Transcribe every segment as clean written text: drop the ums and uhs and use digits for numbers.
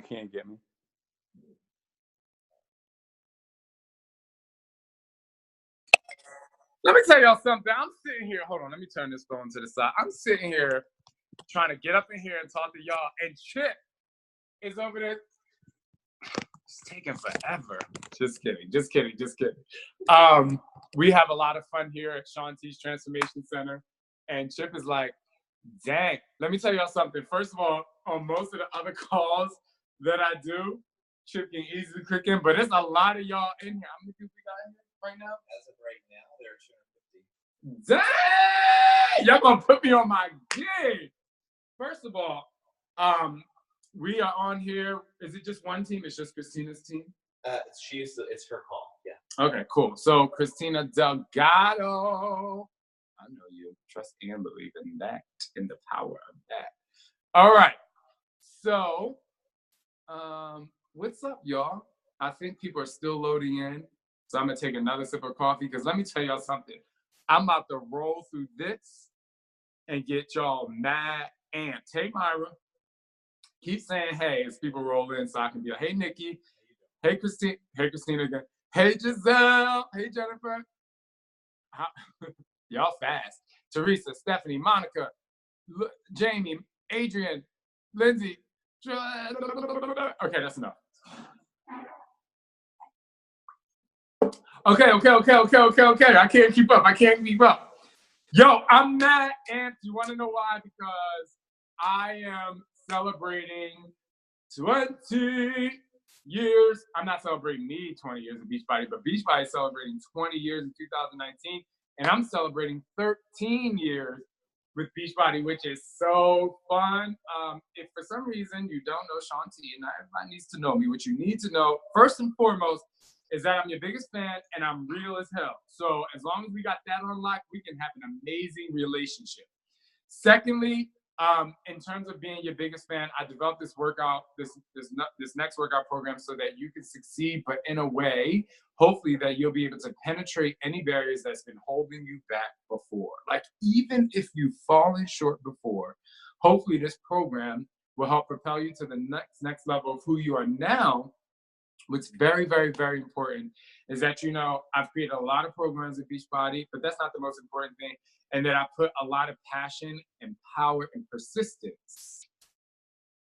can't get me. Let me tell y'all something. I'm sitting here. Hold on. Let me turn this phone to the side. I'm sitting here trying to get up in here and talk to y'all. And Chip is over there. It's taking forever. Just kidding. Just kidding. Just kidding. We have a lot of fun here at Shaun T's Transformation Center. And Chip is like, dang. Let me tell y'all something. First of all, on most of the other calls that I do, Chip can easily click in. But there's a lot of y'all in here. How many people we got in here right now? As of right now, there are 250. Dang! Y'all gonna put me on my gig. First of all, we are on here. Is it just one team? It's just Christina's team? It's her call, yeah. Okay, cool. So Christina Delgado. I know you trust and believe in that, in the power of that. All right. So, what's up, y'all? I think people are still loading in. So I'm gonna take another sip of coffee because let me tell y'all something. I'm about to roll through this and get y'all mad amped. Hey, Myra. Keep saying hey as people roll in so I can be like, hey, Nikki. Hey, Christine. Hey, Christina again. Hey, Giselle. Hey, Jennifer. Y'all fast. Teresa, Stephanie, Monica, Jamie, Adrian, Lindsay. Okay, that's enough. Okay. I can't keep up. Yo, I'm mad amped. You want to know why? Because I am celebrating 20 years. I'm not celebrating me 20 years of Beachbody, but Beachbody is celebrating 20 years in 2019. And I'm celebrating 13 years with Beachbody, which is so fun. If for some reason you don't know Shaun T, and not everybody needs to know me, what you need to know, first and foremost, is that I'm your biggest fan and I'm real as hell. So as long as we got that on lock, we can have an amazing relationship. Secondly, in terms of being your biggest fan, I developed this workout, this next workout program so that you can succeed, but in a way, hopefully that you'll be able to penetrate any barriers that's been holding you back before. Like even if you've fallen short before, hopefully this program will help propel you to the next level of who you are now. What's very, very, very important is that, you know, I've created a lot of programs at Beachbody, but that's not the most important thing. And that I put a lot of passion and power and persistence.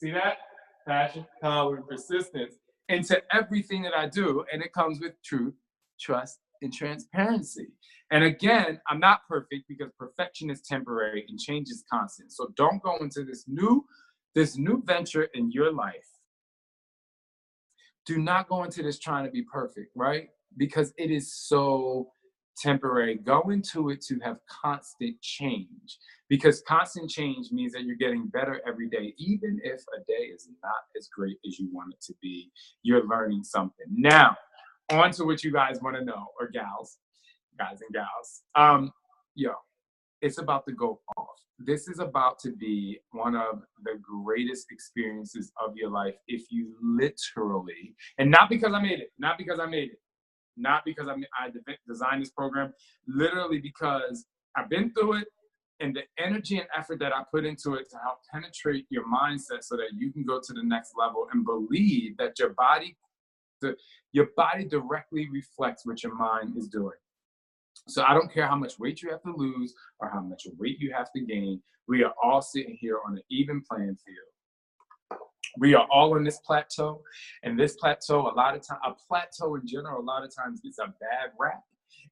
See that? Passion, power, and persistence into everything that I do. And it comes with truth, trust, and transparency. And again, I'm not perfect because perfection is temporary and change is constant. So don't go into this new venture in your life. Do not go into this trying to be perfect, right? Because it is so temporary. Go into it to have constant change, because constant change means that you're getting better every day. Even if a day is not as great as you want it to be, you're learning something. Now, on to what you guys want to know, or guys and gals. It's about to go off. This is about to be one of the greatest experiences of your life if you literally, and not because I made it, not because I designed this program, literally because I've been through it, and the energy and effort that I put into it to help penetrate your mindset so that you can go to the next level and believe that your body directly reflects what your mind is doing. So I don't care how much weight you have to lose or how much weight you have to gain. We are all sitting here on an even playing field. We are all on this plateau, and this plateau, a plateau in general, a lot of times gets a bad rap.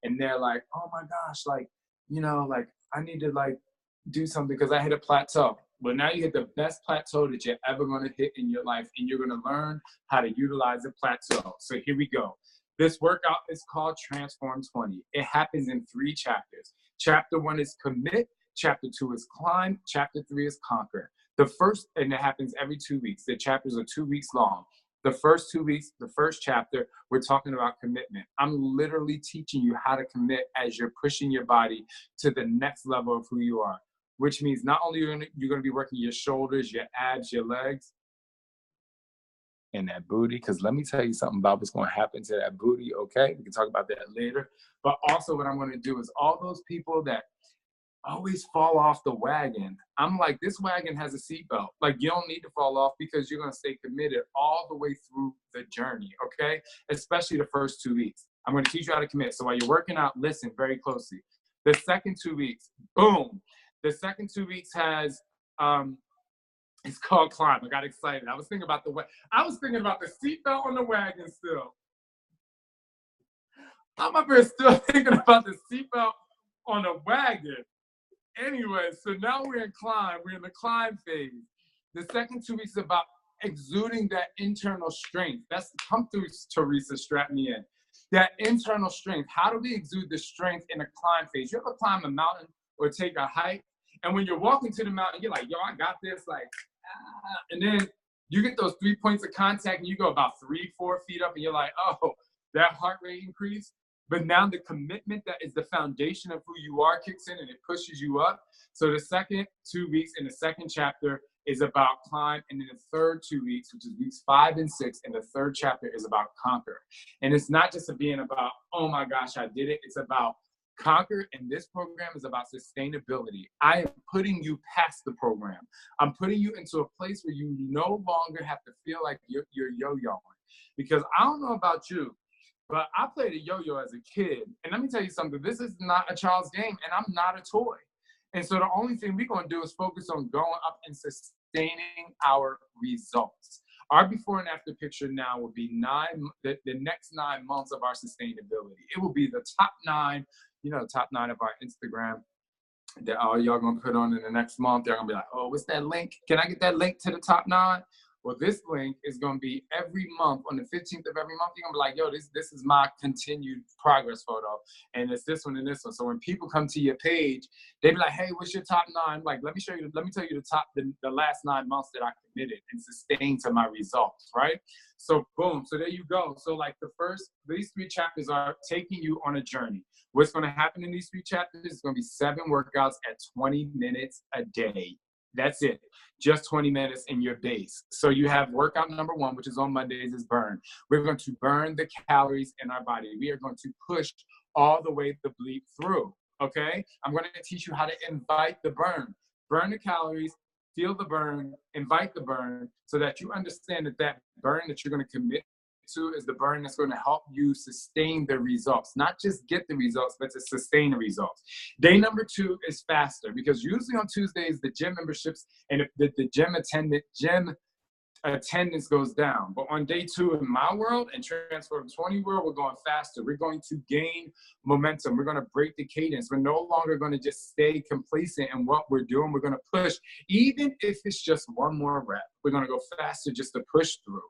And they're like, oh my gosh, like, you know, like I need to like do something because I hit a plateau. Well, now you hit the best plateau that you're ever going to hit in your life, and you're going to learn how to utilize the plateau. So here we go. This workout is called Transform 20. It happens in 3 chapters. Chapter 1 is commit. Chapter 2 is climb. Chapter 3 is conquer. And it happens every 2 weeks. The chapters are 2 weeks long. The first 2 weeks, the first chapter, we're talking about commitment. I'm literally teaching you how to commit as you're pushing your body to the next level of who you are, which means not only you're going to be working your shoulders, your abs, your legs, and that booty, because let me tell you something about what's going to happen to that booty, okay? We can talk about that later. But also what I'm going to do is all those people that always fall off the wagon. I'm like, this wagon has a seatbelt. Like, you don't need to fall off because you're going to stay committed all the way through the journey, okay? Especially the first 2 weeks. I'm going to teach you how to commit. So while you're working out, listen very closely. The second 2 weeks, boom. The second 2 weeks has, it's called Climb. I got excited. I was thinking about the seatbelt on the wagon still. I'm up here still thinking about the seatbelt on the wagon. Anyway, so now we're in Climb. We're in the Climb phase. The second 2 weeks is about exuding that internal strength. Come through, Teresa, strap me in. That internal strength. How do we exude the strength in a climb phase? You ever climb a mountain or take a hike? And when you're walking to the mountain, you're like, yo, I got this. Like, and then you get those 3 points of contact and you go about 3-4 feet up and you're like, oh, that heart rate increase. But now the commitment that is the foundation of who you are kicks in and it pushes you up. So the second 2 weeks in the second chapter is about climb. And then the third 2 weeks, which is weeks 5 and 6, and the third chapter is about conquer. And it's not just being about, oh my gosh, I did it. It's about conquer. And this program is about sustainability. I am putting you past the program. I'm putting you into a place where you no longer have to feel like you're yo-yoing. Because I don't know about you, but I played a yo-yo as a kid. And let me tell you something, this is not a child's game and I'm not a toy. And so the only thing we're gonna do is focus on going up and sustaining our results. Our before and after picture now will be the next 9 months of our sustainability. It will be the top 9, top 9 of our Instagram that all y'all gonna put on in the next month. They're gonna be like, oh, what's that link? Can I get that link to the top 9? Well, this link is going to be every month on the 15th of every month. You're going to be like, yo, this is my continued progress photo. And it's this one and this one. So when people come to your page, they be like, hey, what's your top 9? Like, let me tell you the last 9 months that I committed and sustained to my results, right? So boom. So there you go. So like these 3 chapters are taking you on a journey. What's going to happen in these 3 chapters is going to be 7 workouts at 20 minutes a day. That's it. Just 20 minutes in your base. So you have workout number 1, which is on Mondays, is burn. We're going to burn the calories in our body. We are going to push all the way the bleep through, okay? I'm going to teach you how to invite the burn. Burn the calories, feel the burn, invite the burn, so that you understand that burn that you're going to commit to is the burn that's going to help you sustain the results. Not just get the results, but to sustain the results. Day number 2 is faster because usually on Tuesdays, the gym memberships and the gym attendance goes down. But on day 2 in my world and Transform 20 world, we're going faster. We're going to gain momentum. We're going to break the cadence. We're no longer going to just stay complacent in what we're doing. We're going to push. Even if it's just one more rep, we're going to go faster just to push through.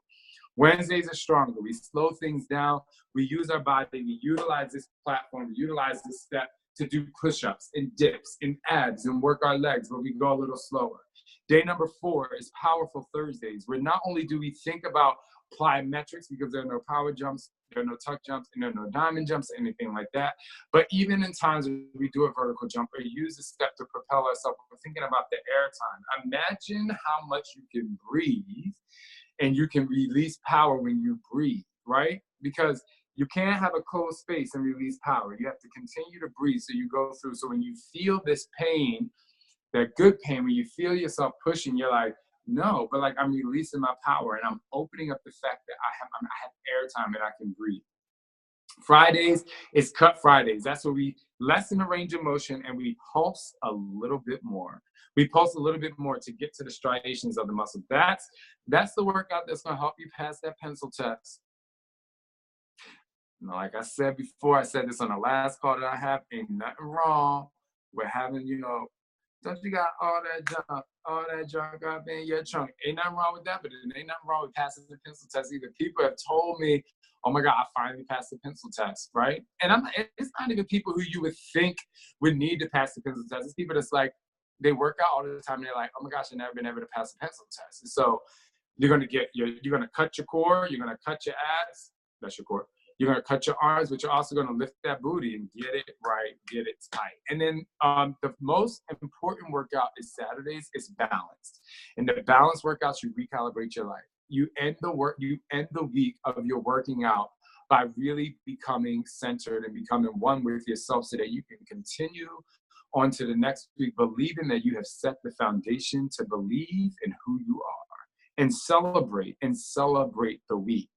Wednesdays are stronger. We slow things down. We use our body. We utilize this platform. We utilize this step to do push-ups and dips and abs and work our legs, but we go a little slower. Day number 4 is Powerful Thursdays, where not only do we think about plyometrics because there are no power jumps, there are no tuck jumps, and there are no diamond jumps, anything like that. But even in times when we do a vertical jump or use a step to propel ourselves, we're thinking about the air time. Imagine how much you can breathe and you can release power when you breathe, right? Because you can't have a closed space and release power. You have to continue to breathe so you go through. So when you feel this pain, that good pain, when you feel yourself pushing, you're like, no, but like I'm releasing my power and I'm opening up the fact that I have air time and I can breathe. Fridays is Cut Fridays. That's where we lessen the range of motion and we pulse a little bit more. We pulse a little bit more to get to the striations of the muscle. That's the workout that's going to help you pass that pencil test. Like I said before, I said this on the last call that I have, ain't nothing wrong with having, don't you got all that junk up in your trunk? Ain't nothing wrong with that, but it ain't nothing wrong with passing the pencil test either. People have told me, oh my God, I finally passed the pencil test, right? And it's not even people who you would think would need to pass the pencil test. It's people that's like, they work out all the time and they're like, oh my gosh, I've never been able to pass the pencil test. And so you're gonna cut your core, you're gonna cut your abs, that's your core. You're going to cut your arms, but you're also going to lift that booty and get it right, get it tight. And then the most important workout is Saturdays. It's balanced. And the balanced workouts, you recalibrate your life. You end the week of your working out by really becoming centered and becoming one with yourself so that you can continue on to the next week, believing that you have set the foundation to believe in who you are and celebrate the week.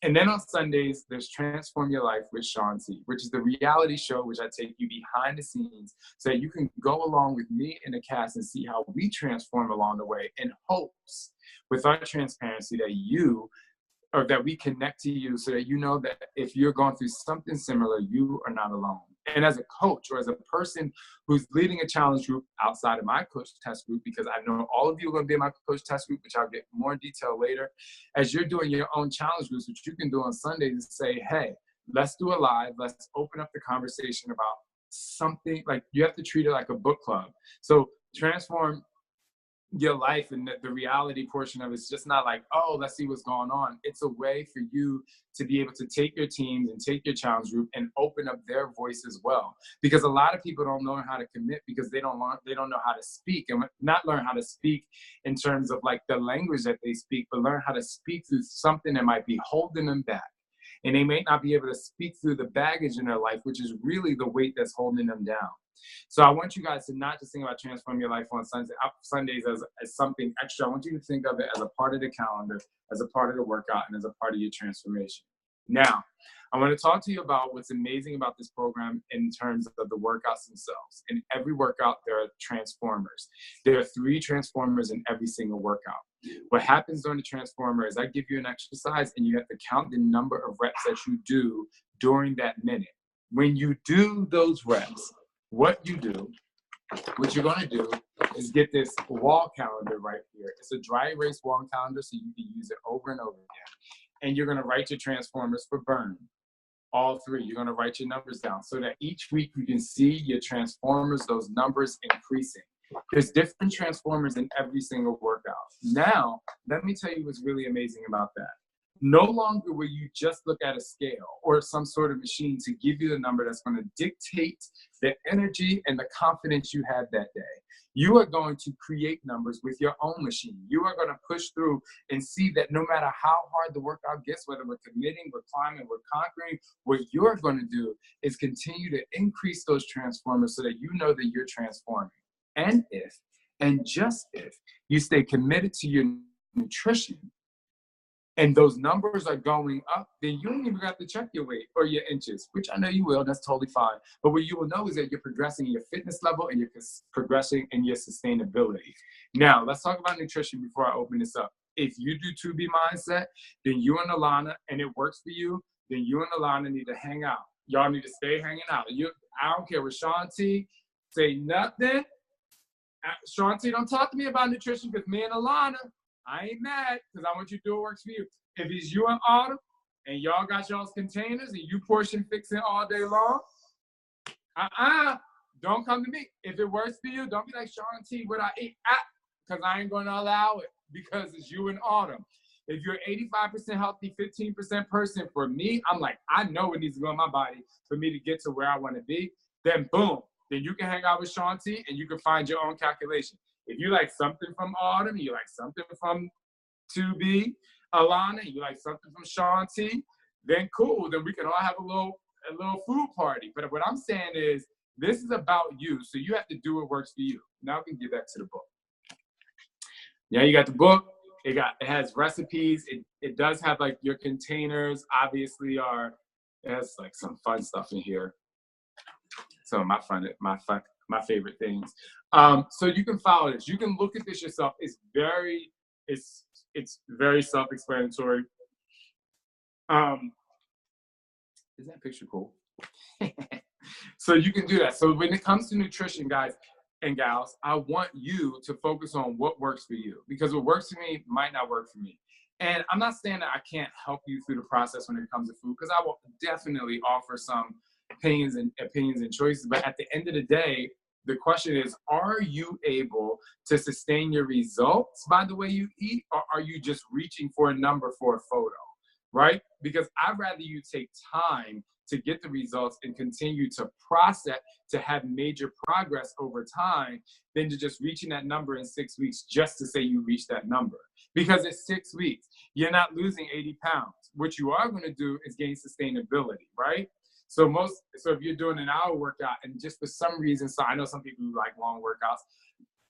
And then on Sundays, there's Transform Your Life with Shaun T, which is the reality show which I take you behind the scenes so that you can go along with me and the cast and see how we transform along the way in hopes with our transparency that we connect to you so that you know that if you're going through something similar, you are not alone. And as a coach or as a person who's leading a challenge group outside of my coach test group, because I know all of you are going to be in my coach test group, which I'll get more detail later, as you're doing your own challenge groups, which you can do on Sundays, is say, hey, let's do a live, let's open up the conversation about something. Like, you have to treat it like a book club. So Transform Your Life and the reality portion of it's just not like, oh, let's see what's going on. It's a way for you to be able to take your teams and take your challenge group and open up their voice as well. Because a lot of people don't know how to commit because they don't know how to speak, and not learn how to speak in terms of like the language that they speak, but learn how to speak through something that might be holding them back. And they may not be able to speak through the baggage in their life, which is really the weight that's holding them down. So I want you guys to not just think about Transform Your Life on Sundays as something extra. I want you to think of it as a part of the calendar, as a part of the workout, and as a part of your transformation. Now, I want to talk to you about what's amazing about this program in terms of the workouts themselves. In every workout, there are transformers. There are 3 transformers in every single workout. What happens during the transformer is I give you an exercise and you have to count the number of reps that you do during that minute. When you do those reps, what you're going to do is get this wall calendar right here. It's a dry erase wall calendar, so you can use it over and over again. And you're going to write your transformers for burn. All 3. You're going to write your numbers down so that each week you can see your transformers, those numbers increasing. There's different transformers in every single workout. Now, let me tell you what's really amazing about that. No longer will you just look at a scale or some sort of machine to give you the number that's going to dictate the energy and the confidence you have that day. You are going to create numbers with your own machine. You are going to push through and see that no matter how hard the workout gets, whether we're committing, we're climbing, we're conquering, what you're going to do is continue to increase those transformers so that you know that you're transforming. And if, and just if, you stay committed to your nutrition, and those numbers are going up, then you don't even have to check your weight or your inches, which I know you will. That's totally fine. But what you will know is that you're progressing in your fitness level and you're progressing in your sustainability. Now, let's talk about nutrition before I open this up. If you do 2B mindset, then you and Alana, and it works for you, then you and Alana need to hang out. Y'all need to stay hanging out. I don't care what Shaun T say nothing. Shaun T, don't talk to me about nutrition because me and Alana, I ain't mad because I want you to do what works for you. If it's you and Autumn and y'all got y'all's containers and you portion fixing all day long, don't come to me. If it works for you, don't be like, Shaun T, what I eat? Because I ain't going to allow it because it's you and Autumn. If you're 85% healthy, 15% person, for me, I'm like, I know what needs to go in my body for me to get to where I want to be. Then boom, then you can hang out with Shaun T and you can find your own calculation. If you like something from Autumn, you like something from 2B, Alana, you like something from Shaun T, then cool. Then we can all have a little food party. But what I'm saying is, this is about you, so you have to do what works for you. Now we can get back to the book. Yeah, you got the book. It has recipes. It does have like your containers. Obviously, it has like some fun stuff in here. Some of my favorite things. So you can follow this. You can look at this yourself. It's very self-explanatory. Isn't that picture cool? So you can do that. So when it comes to nutrition, guys and gals, I want you to focus on what works for you, because what works for me might not work for me. And I'm not saying that I can't help you through the process when it comes to food, because I will definitely offer some opinions and choices. But at the end of the day, the question is, are you able to sustain your results by the way you eat, or are you just reaching for a number for a photo, right? Because I'd rather you take time to get the results and continue to process, to have major progress over time, than to just reaching that number in 6 weeks just to say you reached that number. Because it's 6 weeks. You're not losing 80 pounds. What you are going to do is gain sustainability, right? So if you're doing an hour workout and just for some reason, so I know some people who like long workouts,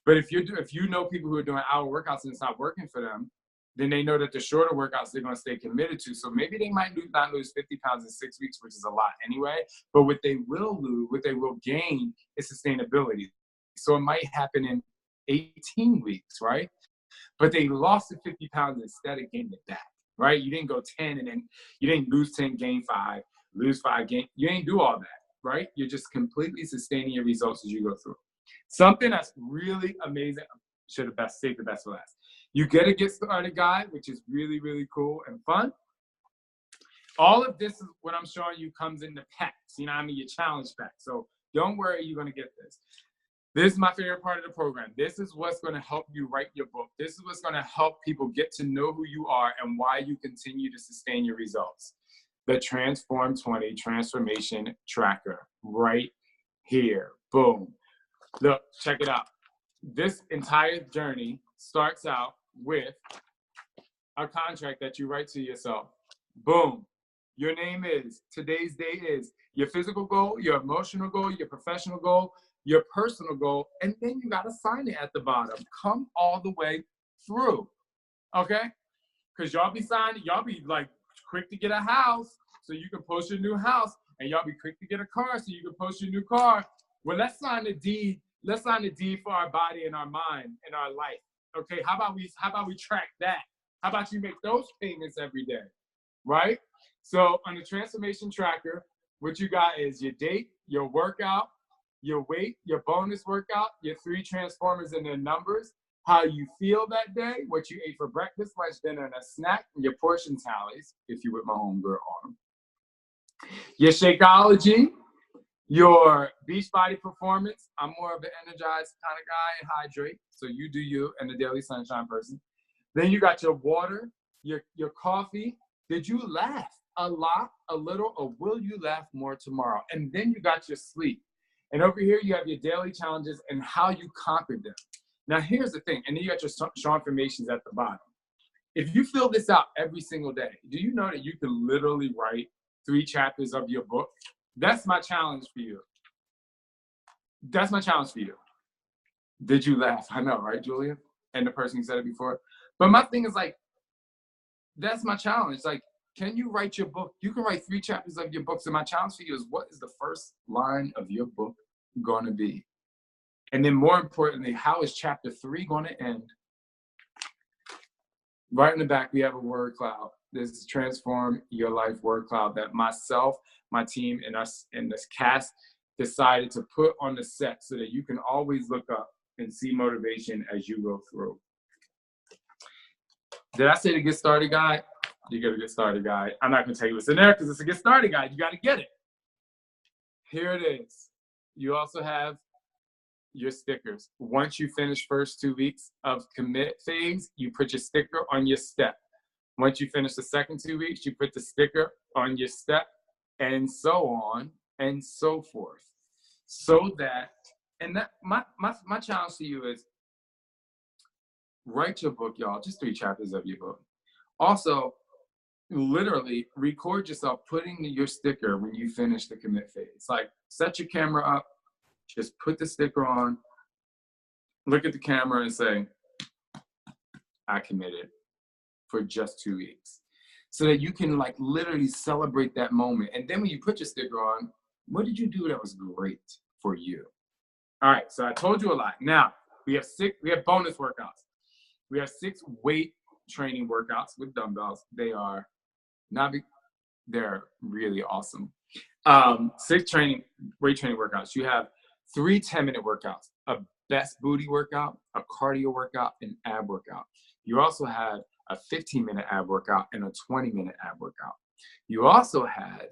but if you know people who are doing hour workouts and it's not working for them, then they know that the shorter workouts they're going to stay committed to. So maybe they might not lose 50 pounds in 6 weeks, which is a lot anyway. But what they will gain is sustainability. So it might happen in 18 weeks, right? But they lost the 50 pounds instead of gaining it back, right? You didn't go 10 and then you didn't lose 10, gain 5, lose 5, gain. You ain't do all that, right? You're just completely sustaining your results as you go through. Something that's really amazing. Should have saved the best for last. You get a get started guide, which is really, really cool and fun. All of this is what I'm showing you comes in the packs. You know what I mean? Your challenge pack. So don't worry, you're going to get this. This is my favorite part of the program. This is what's going to help you write your book. This is what's going to help people get to know who you are and why you continue to sustain your results. The Transform 20 Transformation Tracker right here. Boom. Look, check it out. This entire journey starts out with a contract that you write to yourself. Boom. Your name is, today's day is, your physical goal, your emotional goal, your professional goal, your personal goal, and then you got to sign it at the bottom. Come all the way through, okay? Because y'all be signing, y'all be like quick to get a house so you can post your new house, and y'all be quick to get a car so you can post your new car. Well, let's sign the deed. Let's sign the deed for our body and our mind and our life. Okay, how about we track that? How about you make those payments every day, right? So on the transformation tracker, what you got is your date, your workout, your weight, your bonus workout, your 3 transformers and their numbers, how you feel that day, what you ate for breakfast, lunch, dinner, and a snack, and your portion tallies, if you with my homegirl on them. Your Shakeology, your Beachbody performance. I'm more of an energized kind of guy and hydrate. So you do you and the Daily Sunshine person. Then you got your water, your coffee. Did you laugh a lot, a little, or will you laugh more tomorrow? And then you got your sleep. And over here you have your daily challenges and how you conquered them. Now here's the thing. And then you got your Shaun formations at the bottom. If you fill this out every single day, do you know that you can literally write 3 chapters of your book? That's my challenge for you. That's my challenge for you. Did you laugh? I know, right, Julia? And the person who said it before. But my thing is like, that's my challenge. Like, can you write your book? You can write 3 chapters of your book. So my challenge for you is, what is the first line of your book going to be? And then more importantly, how is chapter 3 going to end? Right in the back, we have a word cloud. This is Transform Your Life word cloud that myself, my team, and us in this cast decided to put on the set so that you can always look up and see motivation as you go through. Did I say the Get Started Guide? You get a Get Started Guide. I'm not going to tell you what's in there because it's a Get Started Guide. You got to get it. Here it is. You also have your stickers. Once you finish first 2 weeks of commit phase, you put your sticker on your step. Once you finish the second 2 weeks, you put the sticker on your step, and so on and so forth. So that, and that my challenge to you is, write your book, y'all. Just 3 chapters of your book. Also, literally record yourself putting your sticker when you finish the commit phase. Like, set your camera up, just put the sticker on, look at the camera and say, I committed for just 2 weeks. So that you can like literally celebrate that moment. And then when you put your sticker on, what did you do that was great for you? All right, so I told you a lot. Now, we have bonus workouts. We have 6 weight training workouts with dumbbells. They're really awesome. 6 weight training workouts. You have 3 10-minute workouts, a best booty workout, a cardio workout, an ab workout. You also have a 15-minute ab workout and a 20-minute ab workout. You also have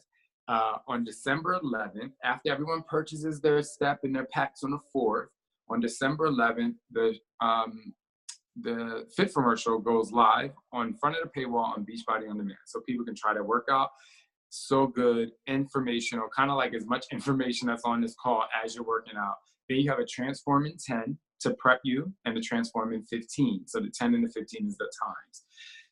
on December 11th, after everyone purchases their step and their packs on the 4th, on December 11th, the Fit commercial goes live on front of the paywall on Beachbody On Demand. So people can try their workout. So good, informational, kind of like as much information that's on this call as you're working out. Then you have a Transform in 10 to prep you, and the Transform in 15. So the 10 and the 15 is the times.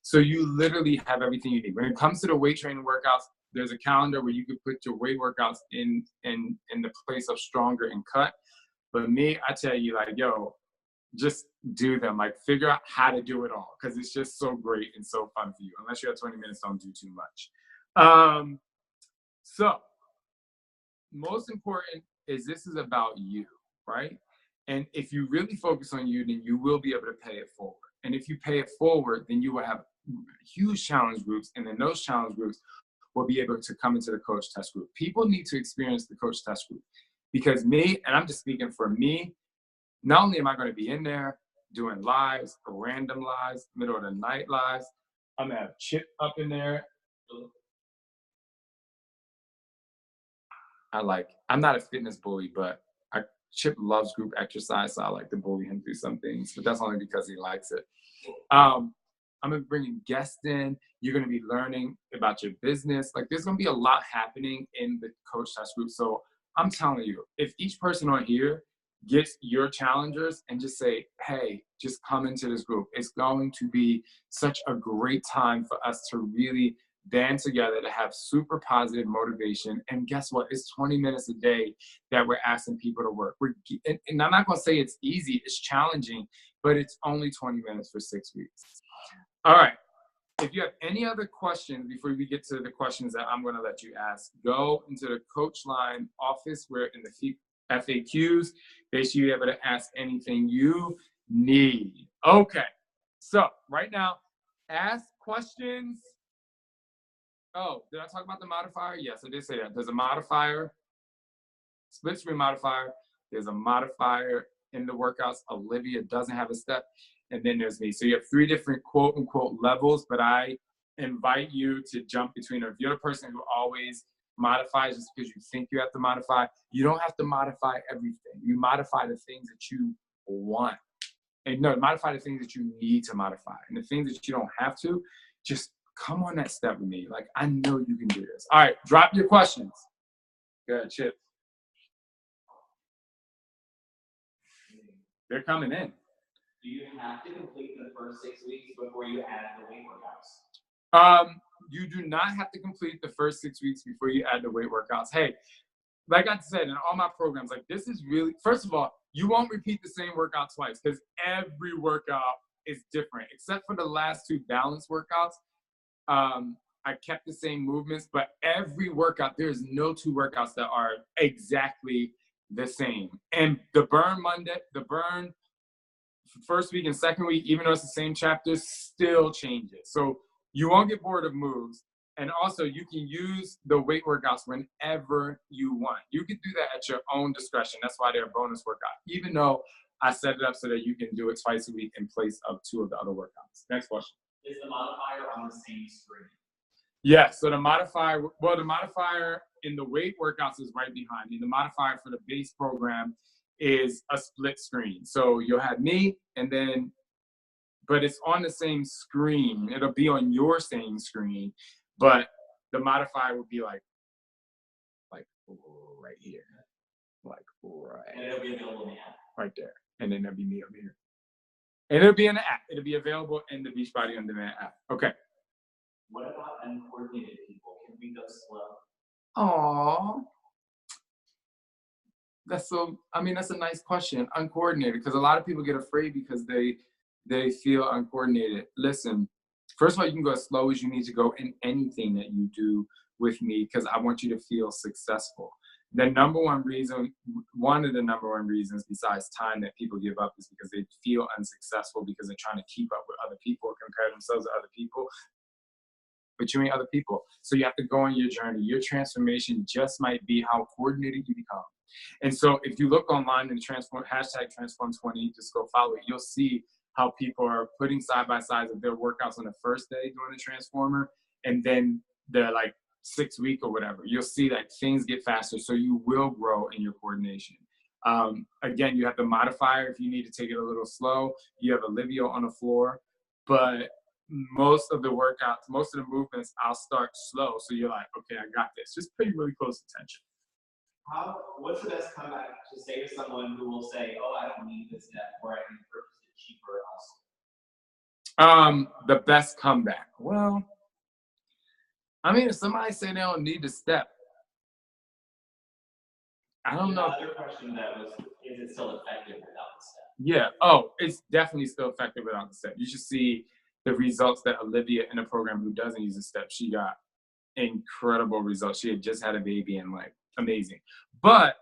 So you literally have everything you need. When it comes to the weight training workouts, there's a calendar where you can put your weight workouts in the place of stronger and cut. But me, I tell you, like, yo, just do them. Like, figure out how to do it all, because it's just so great and so fun for you. Unless you have 20 minutes, don't do too much. So most important is this is about you, right? And if you really focus on you, then you will be able to pay it forward. And if you pay it forward, then you will have huge challenge groups. And then those challenge groups will be able to come into the coach test group. People need to experience the coach test group, because me, and I'm just speaking for me, not only am I going to be in there doing lives, random lives, middle of the night lives, I'm going to have Chip up in there. I'm not a fitness bully, but Chip loves group exercise, so I like to bully him through some things, but that's only because he likes it. I'm gonna be bringing guests in. You're gonna be learning about your business. Like, there's gonna be a lot happening in the coach test group. So I'm telling you, if each person on here gets your challengers and just say, hey, just come into this group, it's going to be such a great time for us to really band together, to have super positive motivation. And guess what? It's 20 minutes a day that we're asking people to work. And I'm not going to say it's easy, it's challenging, but it's only 20 minutes for 6 weeks. All right. If you have any other questions before we get to the questions that I'm going to let you ask, go into the Coach Line office where in the FAQs, they should be able to ask anything you need. Okay. So right now, ask questions. Oh, did I talk about the modifier? Yes, I did say that. There's a modifier, split screen modifier. There's a modifier in the workouts. Olivia doesn't have a step. And then there's me. So you have 3 different quote unquote levels, but I invite you to jump between them. If you're the person who always modifies just because you think you have to modify, you don't have to modify everything. You modify the things that you want. And no, modify the things that you need to modify. And the things that you don't have to, just come on that step with me. Like, I know you can do this. All right, drop your questions. Go ahead, Chip. They're coming in. Do you have to complete the first 6 weeks before you add the weight workouts? You do not have to complete the first 6 weeks before you add the weight workouts. Hey, like I said, in all my programs, like, this is really, first of all, you won't repeat the same workout twice, because every workout is different, except for the last 2 balance workouts. I kept the same movements, but every workout, there's no 2 workouts that are exactly the same. And the burn first week and second week, even though it's the same chapter, still changes. So you won't get bored of moves. And also, you can use the weight workouts whenever you want. You can do that at your own discretion. That's why they're a bonus workout, even though I set it up so that you can do it twice a week in place of 2 of the other workouts. Next question. Is the modifier on the same screen? Yeah, so the modifier in the weight workouts is right behind me. The modifier for the base program is a split screen. So you'll have me, and then, but it's on the same screen. It'll be on your same screen, but the modifier will be like right here, like right. And it'll be available in the app. Right there, and then there'll be me over here. And it'll be in the app. It'll be available in the Beachbody On Demand app. Okay. What about uncoordinated people? Can we go slow? Aww. That's a nice question. Uncoordinated, because a lot of people get afraid because they feel uncoordinated. Listen, first of all, you can go as slow as you need to go in anything that you do with me, because I want you to feel successful. One of the number one reasons besides time that people give up is because they feel unsuccessful, because they're trying to keep up with other people or compare themselves to other people. But you ain't other people. So you have to go on your journey. Your transformation just might be how coordinated you become. And so if you look online and #transform20, just go follow it, you'll see how people are putting side by sides of their workouts on the first day doing the transformer, and then the 6 week or whatever. You'll see that things get faster, so you will grow in your coordination. Again, you have the modifier if you need to take it a little slow. You have Olivia on the floor, but most of the workouts, most of the movements, I'll start slow. So you're like, okay, I got this. Just pay really close attention. What's the best comeback to say to someone who will say, oh, I don't need this step, or I can purchase it cheaper elsewhere? The best comeback. Well, I mean, if somebody say they don't need to step, I don't know. The other question that was, is it still effective without the step? Yeah. Oh, it's definitely still effective without the step. You should see the results that Olivia in a program who doesn't use a step. She got incredible results. She had just had a baby and like amazing. But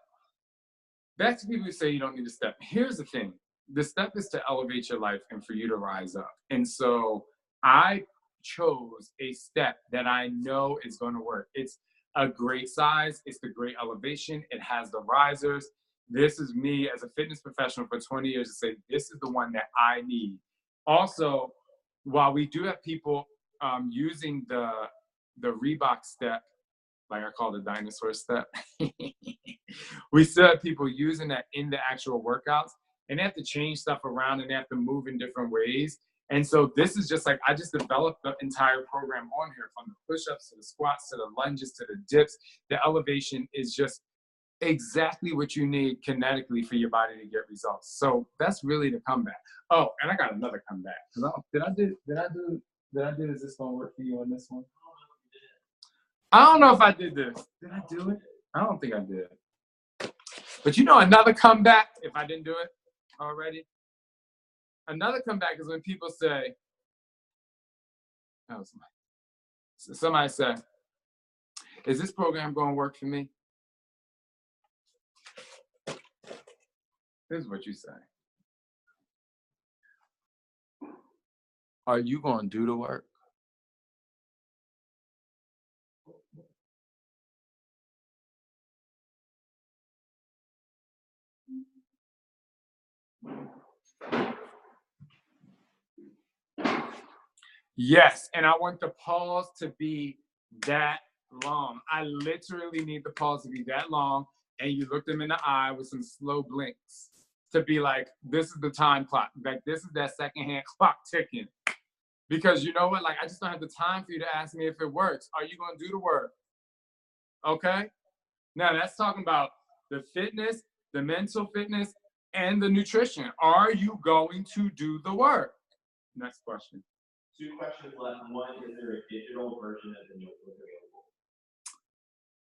back to people who say you don't need a step. Here's the thing. The step is to elevate your life and for you to rise up. And so I chose a step that I know is going to work. It's a great size. It's the great elevation. It has the risers. This is me as a fitness professional for 20 years to say, this is the one that I need. Also, while we do have people using the Reebok step, like I call the dinosaur step, we still have people using that in the actual workouts, and they have to change stuff around and they have to move in different ways. And so this is just like, I just developed the entire program on here, from the push-ups to the squats to the lunges to the dips. The elevation is just exactly what you need kinetically for your body to get results. So that's really the comeback. Oh, and I got another comeback. Did I do, is this gonna work for you on this one? I don't know if I did this. Did I do it? I don't think I did. But you know another comeback, if I didn't do it already? Another comeback is when people say, that was somebody say, is this program going to work for me? This is what you say. Are you going to do the work? Yes, and I want the pause to be that long. I literally need the pause to be that long, and you look them in the eye with some slow blinks to be like, this is the time clock. Like, this is that secondhand clock ticking. Because you know what? Like, I just don't have the time for you to ask me if it works. Are you going to do the work? Okay? Now, that's talking about the fitness, the mental fitness, and the nutrition. Are you going to do the work? Next question. 2 questions left. One, is there a digital version of the notebook available?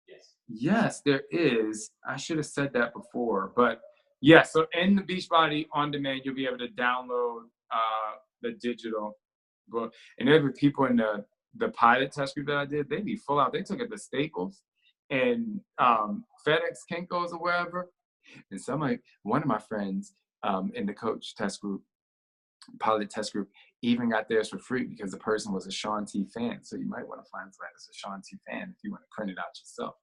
Yes. Yes, there is. I should have said that before, but yeah. So in the Beachbody On Demand, you'll be able to download the digital book. And there were people in the pilot test group that I did. They'd be full out. They took it to Staples and FedEx, Kinko's, or wherever. And one of my friends in the coach test group, pilot test group, even got theirs for free because the person was a Shaun T fan. So you might want to find somebody that's a Shaun T fan if you want to print it out yourself.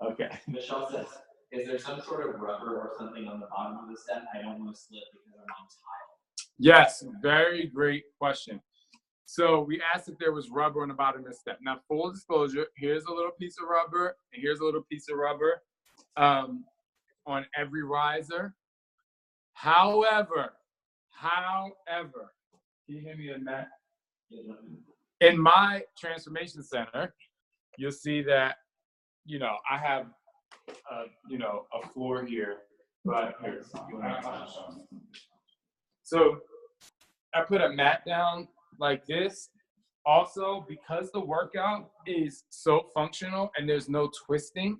Okay. Michelle says, is there some sort of rubber or something on the bottom of the step? I don't want to slip because I'm on tile. Yes, very great question. So we asked if there was rubber on the bottom of the step. Now, full disclosure, here's a little piece of rubber, and here's a little piece of rubber on every riser. However, can you hear me in that? In my transformation center, you'll see that, I have, a floor here, but so I put a mat down like this. Also, because the workout is so functional and there's no twisting,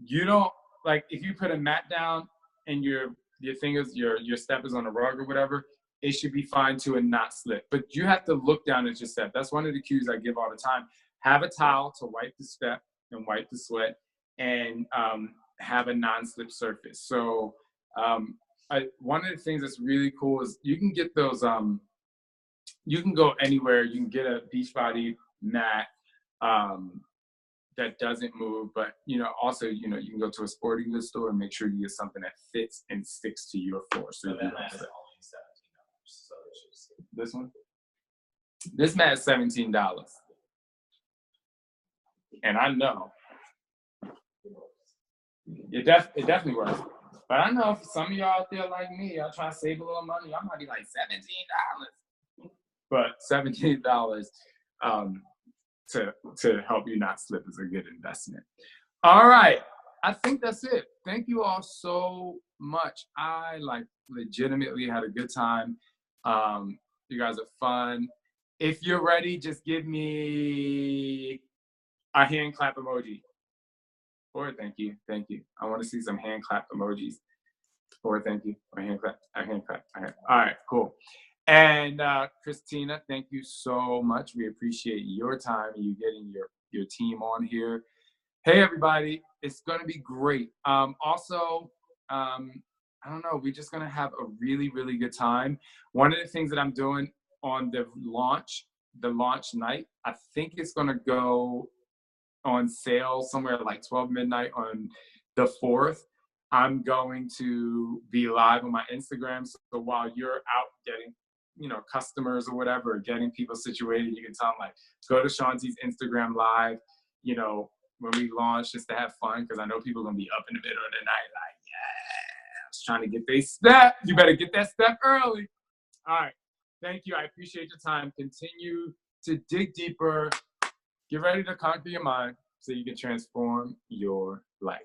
you don't, like, if you put a mat down and your fingers, your step is on a rug or whatever, it should be fine to and not slip. But you have to look down at your step. That's one of the cues I give all the time. Have a towel to wipe the step and wipe the sweat, and have a non-slip surface. So one of the things that's really cool is you can get those, you can go anywhere. You can get a Beachbody mat that doesn't move, but also you can go to a sporting goods store and make sure you get something that fits and sticks to your floor. So that mat is only $17. So this one, this mat is $17, and I know it definitely works. But I know for some of y'all out there like me, y'all trying to save a little money, y'all might be like $17. But $17 to help you not slip is a good investment. All right, I think that's it. Thank you all so much. I legitimately had a good time. You guys are fun. If you're ready, just give me a hand clap emoji. Or thank you. Thank you. I want to see some hand clap emojis. Or thank you. Or hand clap. A hand clap. All right, cool. And Christina, thank you so much. We appreciate your time and you getting your team on here. Hey, everybody. It's going to be great. Also, I don't know. We're just going to have a really, really good time. One of the things that I'm doing on the launch night, I think it's going to go on sale somewhere like 12 midnight on the 4th. I'm going to be live on my Instagram. So while you're out getting, customers or whatever, getting people situated, you can tell them like, go to Shaun T's Instagram live, when we launch, just to have fun. Cause I know people are going to be up in the middle of the night. Like, yeah, I was trying to get their step. You better get that step early. All right. Thank you. I appreciate your time. Continue to dig deeper. Get ready to conquer your mind so you can transform your life.